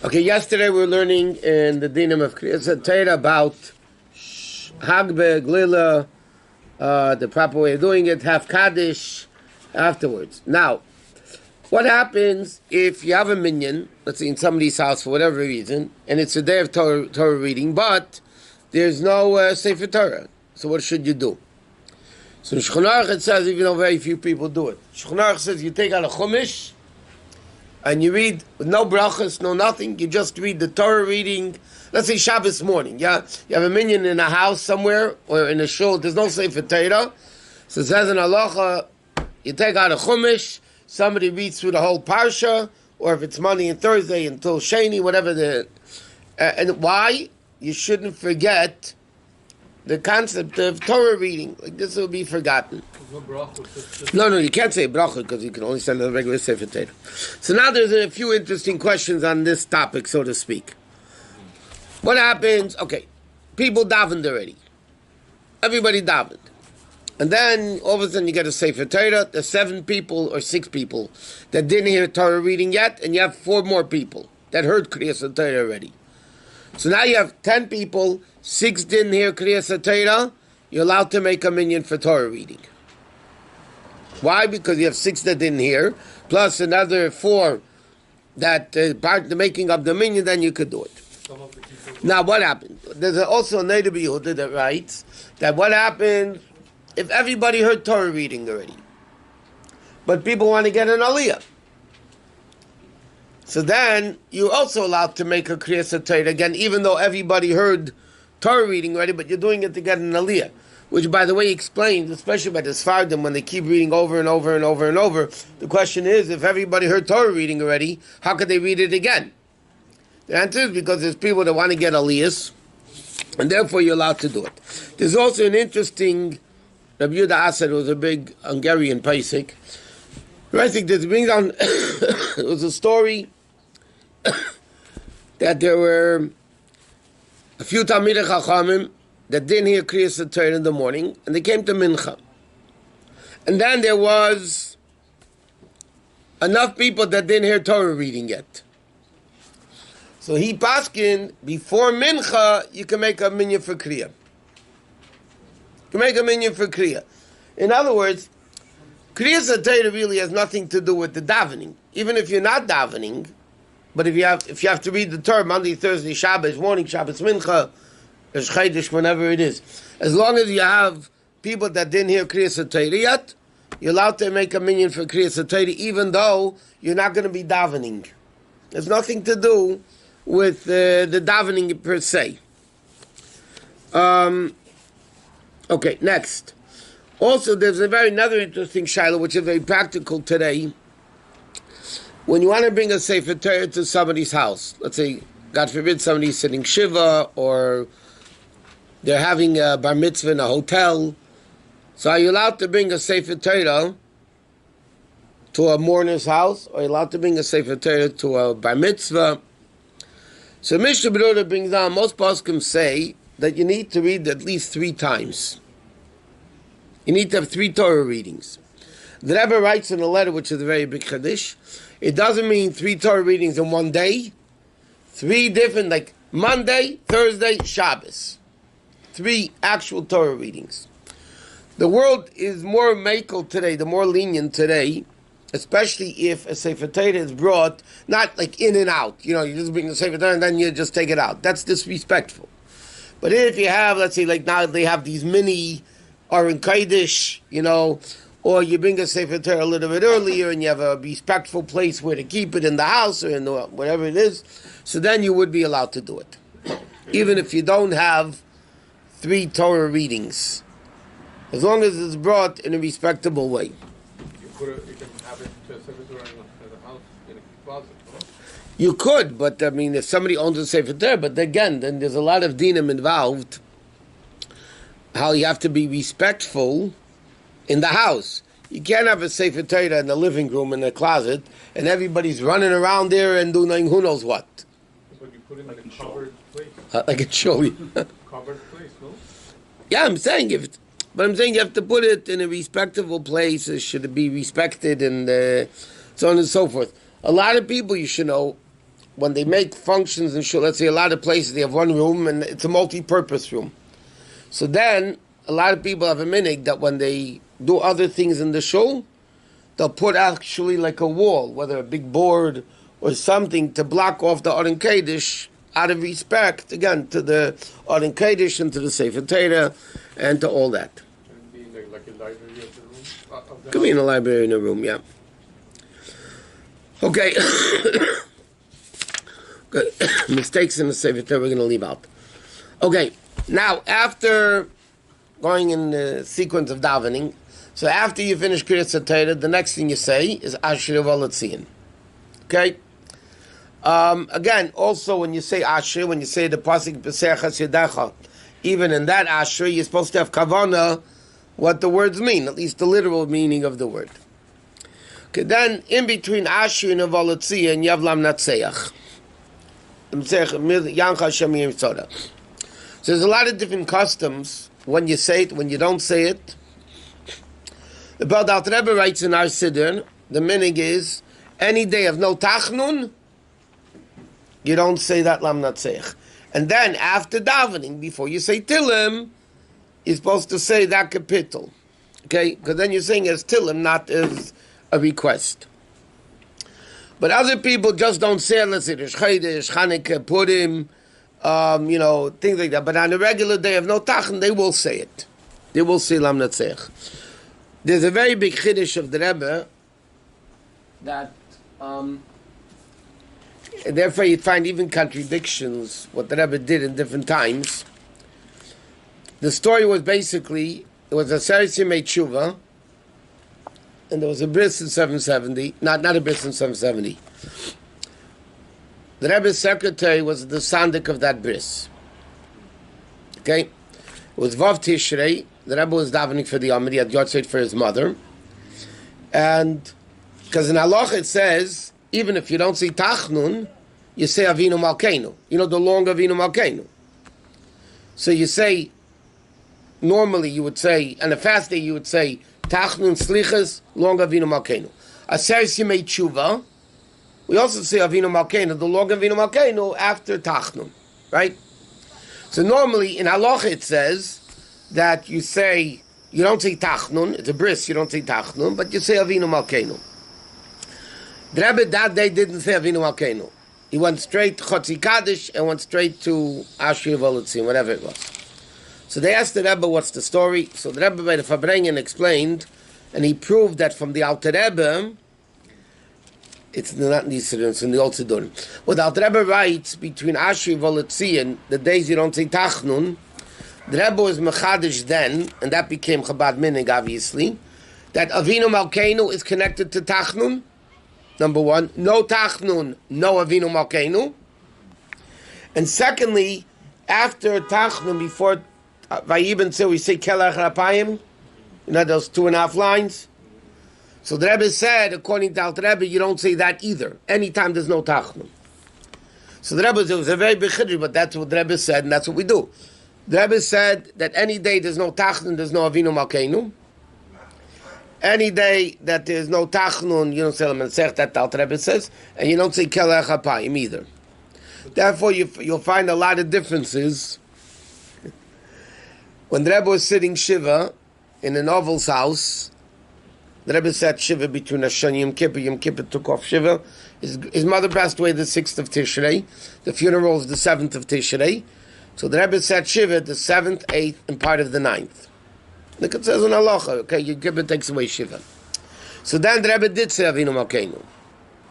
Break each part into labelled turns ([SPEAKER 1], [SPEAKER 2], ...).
[SPEAKER 1] Okay, yesterday we were learning in the Dinam of Kriyas Torah about Hagbe, Glila, the proper way of doing it, have Kaddish afterwards. Now, what happens if you have a minyan, let's say in somebody's house for whatever reason, and it's a day of Torah reading, but there's no Sefer Torah? So what should you do? So in Shulchan Aruch it says, even though very few people do it, Shulchan Aruch says you take out a chumash, and you read with no brachas, no nothing. You just read the Torah reading. Let's say Shabbos morning. Yeah, you have a minyan in a house somewhere or in a shul. There's no Sefer Torah, so it says in halacha, you take out a chumash. Somebody reads through the whole parsha, or if it's Monday and Thursday until Sheni, whatever the. And why you shouldn't forget the concept of Torah reading. Like this will be forgotten. No, you can't say bracha because you can only send a regular Sefer Torah. So now there's a few interesting questions on this topic, so to speak. What happens? Okay, people davened already. Everybody davened. And then all of a sudden you get a Sefer Torah. There's 7 people or 6 people that didn't hear Torah reading yet, and you have 4 more people that heard Kriyas Torah already. So now you have 10 people, 6 didn't hear Kriyas Torah. You're allowed to make a minyan for Torah reading. Why? Because you have 6 that didn't hear, plus another 4 that part the making of the minyan, then you could do it. Now what happened? There's also a native Yehuda that writes that what happens if everybody heard Torah reading already, but people want to get an aliyah. So then you're also allowed to make a Kriyas Torah again, even though everybody heard Torah reading already, but you're doing it to get an aliyah. Which, by the way, explains, especially by the Sfardim, when they keep reading over and over and over and over, the question is, if everybody heard Torah reading already, how could they read it again? The answer is because there's people that want to get aliyahs, and therefore you're allowed to do it. There's also an interesting, Rabbi Yehuda Asad was a big Hungarian Pesach. I think this brings down, it was a story that there were a few Talmidei Chachamim that didn't hear Kriyas Torah in the morning, and they came to Mincha. And then there was enough people that didn't hear Torah reading yet. So he paskin, before Mincha, you can make a minyan for Kriya. You can make a minyan for Kriya. In other words, Kriyas Torah really has nothing to do with the davening. Even if you're not davening, but if you have to read the Torah Monday, Thursday, Shabbos, morning, Shabbos, Mincha, Chaydish, whenever it is. As long as you have people that didn't hear Kriyas Torah yet, you're allowed to make a minyan for Kriyas Torah, even though you're not going to be davening. There's nothing to do with the davening per se. Okay, next. Also, there's another interesting shaila, which is very practical today. When you want to bring a Sefer Torah to somebody's house, let's say, God forbid, somebody's sitting Shiva, or they're having a bar mitzvah in a hotel. So are you allowed to bring a Sefer Torah to a mourner's house? Or are you allowed to bring a Sefer Torah to a bar mitzvah? So Mishnah Berurah brings down, most poskim say that you need to read at least 3 times. You need to have 3 Torah readings. The Rebbe writes in a letter, which is a very big chiddush, it doesn't mean 3 Torah readings in one day. 3 different, like Monday, Thursday, Shabbos. 3 actual Torah readings. The world is more makel today, the more lenient today, especially if a Sefer Torah is brought, not like in and out. You know, you just bring the Sefer Torah and then you just take it out. That's disrespectful. But if you have, let's say, like now they have these mini Aron Kodesh, you know, or you bring a Sefer Torah a little bit earlier and you have a respectful place where to keep it in the house or in the, whatever it is, so then you would be allowed to do it. Even if you don't have 3 Torah readings. As long as it's brought in a respectable way.
[SPEAKER 2] You can have it to a Sefer Torah in the house, in a closet, no?
[SPEAKER 1] You could, but I mean, if somebody owns a Sefer Torah, but again, then there's a lot of dinim involved. How you have to be respectful in the house. You can't have a Sefer Torah in the living room, in the closet, and everybody's running around there and doing who knows what.
[SPEAKER 2] But you put it in like a covered place.
[SPEAKER 1] Like a show.
[SPEAKER 2] Covered place, no?
[SPEAKER 1] Yeah, I'm saying you have to put it in a respectable place. It should be respected and so on and so forth. A lot of people, you should know, when they make functions in shul, let's say a lot of places they have one room and it's a multi-purpose room. So then a lot of people have a minhag that when they do other things in the shul, they'll put actually like a wall, whether a big board or something, to block off the Aron Kodesh out of respect, again, to the Aron Kodesh and to the Sefer Torah and to all that.
[SPEAKER 2] And being like a library of the room? Of the
[SPEAKER 1] Could be in a library in a room, yeah. Okay. Good. Mistakes in the Sefer Torah we're going to leave out. Okay, now after going in the sequence of davening, so after you finish Kitzur Torah, the next thing you say is Asher V'Latzion. Okay? Again, also when you say Asher, when you say the pasuk B'Seachas Yedecha, even in that Asher, you're supposed to have kavanah, what the words mean, at least the literal meaning of the word. Okay, then in between Asher and V'Latzion, you have Lam Natseach. So there's a lot of different customs when you say it, when you don't say it. The Baal Alter Rebbe writes in our Siddur, the minhag is, any day of no tachnun, you don't say that Lam Natseach. And then after davening, before you say Tillim, you're supposed to say that kapitel. Okay? Because then you're saying as Tillim, not as a request. But other people just don't say it, let's say Rosh Chodesh, Chanukah, Purim, things like that. But on a regular day of no tachnun, they will say it. They will say Lam Natseach. There's a very big chiddush of the Rebbe that, and therefore you find even contradictions, what the Rebbe did in different times. The story was basically, it was a Seres Yemei Tshuva, and there was a bris in 770, not a bris in 770. The Rebbe's secretary was the sandik of that bris. Okay? It was Vav Tishrei. The Rebbe was davening for the Amid. He had Yotzeit for his mother. And because in halacha it says, even if you don't say Tachnun, you say Avinu Malkeinu. You know, the long Avinu Malkeinu. So you say, normally you would say, on a fast day you would say, Tachnun Slichas, long Avinu Malkeinu. Aseres Yemei Tshuva, we also say Avinu Malkeinu, the long Avinu Malkeinu, after Tachnun. Right? So normally in halacha it says, that you say, you don't say Tachnun, it's a bris, you don't say Tachnun, but you say Avinu Malkeinu. The Rebbe that day didn't say Avinu Malkeinu. He went straight to Chotzi Kaddish and went straight to Asher V'Latzion, whatever it was. So they asked the Rebbe, what's the story? So the Rebbe by the Fabrengen explained, and he proved that from the Alter Rebbe, it's not in these it's in the Old Siddur. What the Alter Rebbe writes, between Asher V'Latzion, the days you don't say Tachnun, the Rebbe was mechadish then, and that became Chabad Minhag, obviously, that Avinu Malkeinu is connected to Tachnun, number one. No Tachnun, no Avinu Malkeinu. And secondly, after Tachnun, before Vayibin said, we say Kelach Rapayim, you know those 2.5 lines? So the Rebbe said, according to Alter Rebbe, you don't say that either, anytime there's no Tachnun. So the Rebbe said, it was a very big chiddush, but that's what the Rebbe said, and that's what we do. The Rebbe said that any day there's no Tachnun, there's no Avinu Malkeinu. Any day that there's no Tachnun, you don't say Lam Natseach, that the Alter Rebbe says, and you don't say Kelech HaPayim either. Therefore, you'll find a lot of differences. When the Rebbe was sitting Shiva in a novel's house, the Rebbe sat Shiva between Hashan and Yom Kippur. Yom Kippur took off Shiva. His mother passed away the 6th of Tishrei. The funeral was the 7th of Tishrei. So the Rebbe said Shiva the 7th, 8th, and part of the 9th. Look, it says in halacha, okay, Yom Kippur takes away Shiva. So then the Rebbe did say Avinu Malkeinu.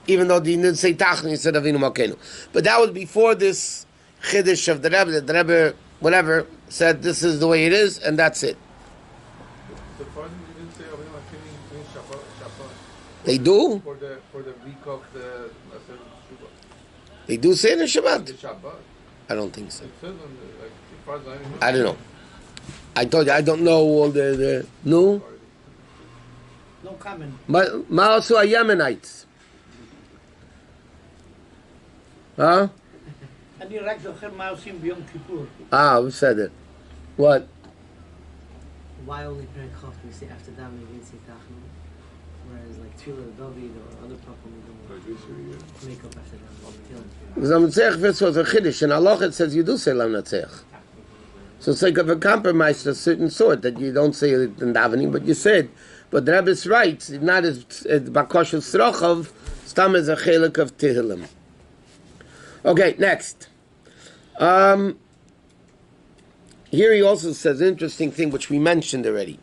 [SPEAKER 1] Even though he didn't say Tachnun, he said Avinu Malkeinu. But that was before this chiddush of the Rebbe, that the Rebbe, whatever, said this is the way it is, and that's it.
[SPEAKER 2] The person didn't say Avinu Malkeinu in Shabbat.
[SPEAKER 1] They do?
[SPEAKER 2] For the week of the Shabbat.
[SPEAKER 1] They do say it in Shabbat?
[SPEAKER 2] The Shabbat.
[SPEAKER 1] I don't think so.
[SPEAKER 2] It says on the, like, as far as I know.
[SPEAKER 1] I don't know. I told you, I don't know all the no?
[SPEAKER 3] No comment.
[SPEAKER 1] Ma also a Yemenites. Huh?
[SPEAKER 3] And you like the Mausim Yom Kippur.
[SPEAKER 1] Who said it? What?
[SPEAKER 4] Why only pray Chaf? We say after that we didn't say Tachnun. Whereas like Tefillah David or other Pakum make up after them.
[SPEAKER 1] Because Lamnatzeach first was a Chiddush, and Halacha it says you do say Lamnatzeach. So it's like of a compromise to a certain sort that you don't say it in davening, but you said. But the Rebbe writes, it's not as Bakosh of Srochov, Stam as a Chelik of Tehillim. Okay, next. Here he also says an interesting thing which we mentioned already.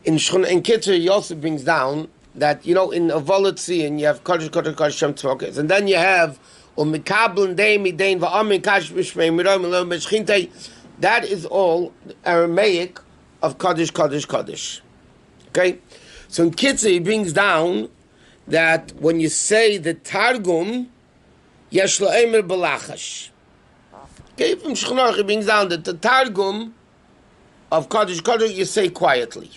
[SPEAKER 1] In Kitzur, he also brings down that, you know, in a Volotzi, and you have Kodesh, Kodesh, Kodesh, Shem Tzvokes, and then you have that is all Aramaic of Kodesh, Kodesh, Kodesh. Okay? So in Kitzur, he brings down that when you say the Targum, Yesh La'emer B'lachash. Okay, from Shulchan Aruch, he brings down that the Targum of Kodesh, Kodesh, you say quietly.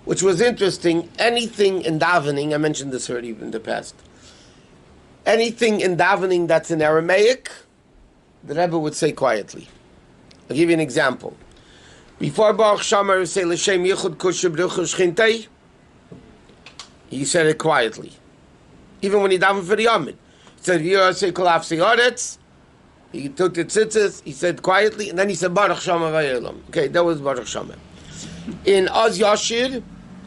[SPEAKER 1] Which was interesting. Anything in davening, I mentioned this already in the past, anything in davening that's in Aramaic, the Rebbe would say quietly. I'll give you an example. Before Baruch Shamar would say L'Shem Yichud Kushe B'ruchu Shchintei, he said it quietly. Even when he davened for the Yomid. He said, Yosef Kolaf Seyoretz, he took the tzitzis, he said quietly, and then he said Baruch Shamar Vayelam. Okay, that was Baruch Shamar. In Oz Yashir,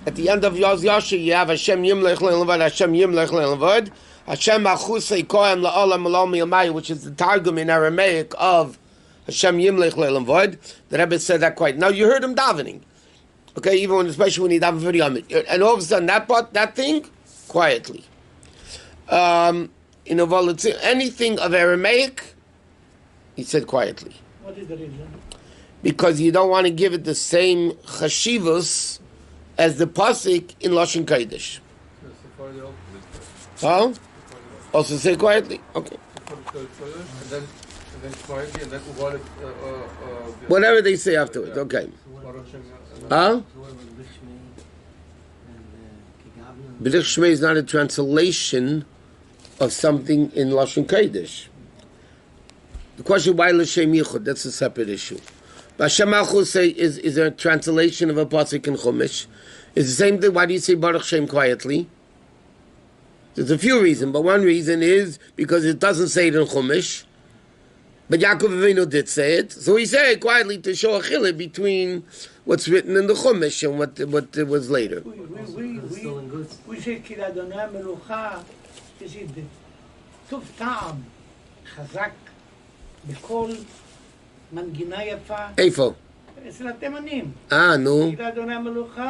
[SPEAKER 1] at the end of Oz Yashir, you have Hashem Yimlech Le'Levad, Hashem Yimlech Le'Levad, Hashem Achusei Kohem La'olam Alom Yilmai, which is the Targum in Aramaic of Hashem Yimlech Le'Levad. The Rebbe said that quite. Now you heard him davening, okay, even when, especially when he davened for the Yomid, and all of a sudden that part, that thing, quietly. In a anything of Aramaic, he said quietly.
[SPEAKER 3] What is the reason?
[SPEAKER 1] Because you don't want to give it the same chashivus as the pasuk in Lashon Kodesh. Huh? Also say quietly. Okay.
[SPEAKER 2] And then quietly, and then
[SPEAKER 1] whatever they say afterwards. Okay. Huh? B'lich Shmei is not a translation of something in Lashon Kodesh. The question why L'Shem Yichud, that's a separate issue. Hashem Achusei is a translation of a pasuk in Chumash. It's the same thing. Why do you say Baruch Shem quietly? There's a few reasons, but one reason is because it doesn't say it in Chumash. But Yaakov Avinu did say it, so he said it quietly to show a chilek between what's written in the Chumash and what it was later.
[SPEAKER 3] We say כי לאדוני המלוכה יש טוב טעם חזק בכל מנגינה יפה.
[SPEAKER 1] איפה?
[SPEAKER 3] אצל התימנים.
[SPEAKER 1] נו.
[SPEAKER 3] כי לאדוני המלוכה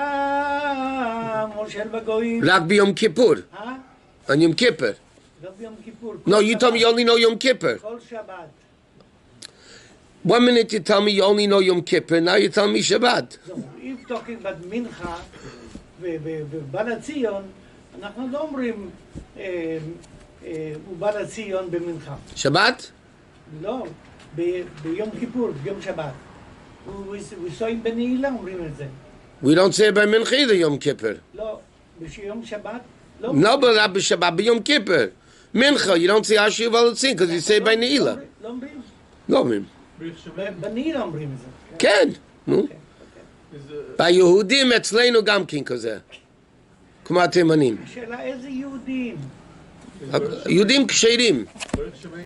[SPEAKER 3] מושל בגויים.
[SPEAKER 1] רק ביום כיפור. On Yom Kippur.
[SPEAKER 3] לא ביום כיפור.
[SPEAKER 1] No, you told me you only know Yom Kippur.
[SPEAKER 3] כל שבת.
[SPEAKER 1] 1 minute you tell me you only know Yom Kippur, now you tell me Shabbat.
[SPEAKER 3] So, if talking about מנחה ובא לציון, אנחנו לא אומרים הוא בא לציון במנחה.
[SPEAKER 1] שבת?
[SPEAKER 3] לא, ביום כיפור, ביום שבת. וסועים בנעילה אומרים את זה.
[SPEAKER 1] We don't say it by Mincha either, Yom Kippur.
[SPEAKER 3] לא, ביום שבת, לא.
[SPEAKER 1] No, but not b'Shabbat, by Yom Kippur. Mincha, you don't say Asher V'Alatzin, because you say it by Ne'ilah.
[SPEAKER 3] לא אומרים.
[SPEAKER 1] לא אומרים.
[SPEAKER 3] בנעילה אומרים את זה.
[SPEAKER 1] כן, נו. ביהודים אצלנו גם כן כזה. כמו התימנים.
[SPEAKER 3] השאלה איזה יהודים?
[SPEAKER 1] יהודים כשרים.